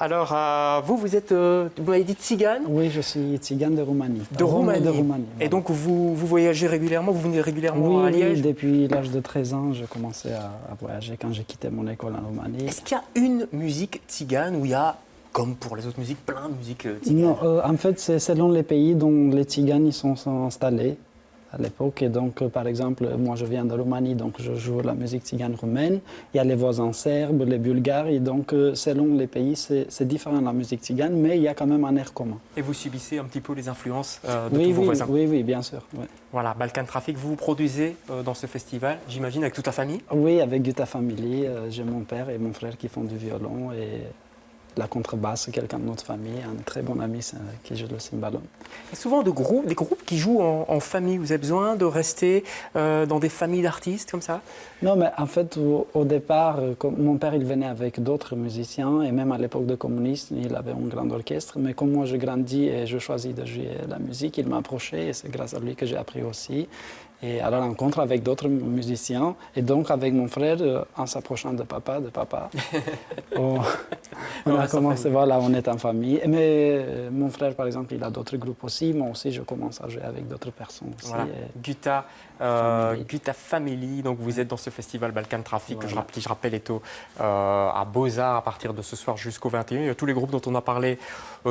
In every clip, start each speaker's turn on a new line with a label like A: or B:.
A: Alors, vous êtes, vous m'avez dit tzigane?
B: Oui, je suis tzigane de Roumanie.
A: De Roumanie.
B: De Roumanie,
A: Et
B: voilà.
A: donc, vous voyagez régulièrement, vous venez régulièrement
B: Oui,
A: à Liège?
B: oui, depuis l'âge de 13 ans, j'ai commencé à voyager quand j'ai quitté mon école en Roumanie.
A: Est-ce qu'il y a une musique tzigane où il y a, comme pour les autres musiques, plein de musiques tziganes?
B: Non, en fait, c'est selon les pays dont les tziganes sont installés à l'époque. Et donc, par exemple, moi, je viens de Roumanie, donc je joue la musique tzigane roumaine. Il y a les voisins serbes, les bulgares. Et donc, selon les pays, c'est différent la musique tzigane, mais il y a quand même un air commun.
A: Et vous subissez un petit peu les influences de
B: Oui,
A: tous vos
B: oui,
A: voisins?
B: oui, oui, bien sûr. Oui.
A: Voilà, Balkan Traffic, vous vous produisez dans ce festival, j'imagine, avec toute la famille?
B: Oui, avec Gutta Family, j'ai mon père et mon frère qui font du violon et la contrebasse, quelqu'un de notre famille, un très bon ami qui joue le cymbalum.
A: Il y a souvent des groupes qui jouent en famille. Vous avez besoin de rester dans des familles d'artistes comme ça?
B: Non, mais en fait, au départ, mon père, il venait avec d'autres musiciens et même à l'époque de communisme, il avait un grand orchestre. Mais comme moi, je grandis et je choisis de jouer la musique, il m'a approché et c'est grâce à lui que j'ai appris aussi. Et à la rencontre avec d'autres musiciens, et donc avec mon frère, en s'approchant de papa, on a commencé, voilà, on est en famille. Mais mon frère, par exemple, il a d'autres groupes aussi. Moi aussi, je commence à jouer avec d'autres personnes aussi.
A: Voilà, Gutta Family. Donc vous êtes dans ce festival Balkan Traffic, voilà, qui je rappelle est à Beaux-Arts à partir de ce soir jusqu'au 21. Il y a tous les groupes dont on a parlé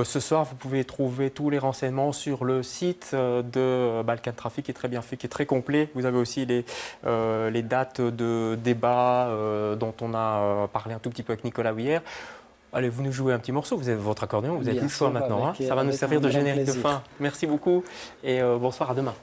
A: ce soir. Vous pouvez trouver tous les renseignements sur le site de Balkan Traffic, qui est très bien fait, qui est très complet. Vous avez aussi les dates de débat dont on a parlé un tout petit peu avec Nicolas hier. Allez, vous nous jouez un petit morceau, vous avez votre accordéon, vous avez plus le choix maintenant. Hein. Ça va nous servir de générique de fin. Merci beaucoup et bonsoir, à demain.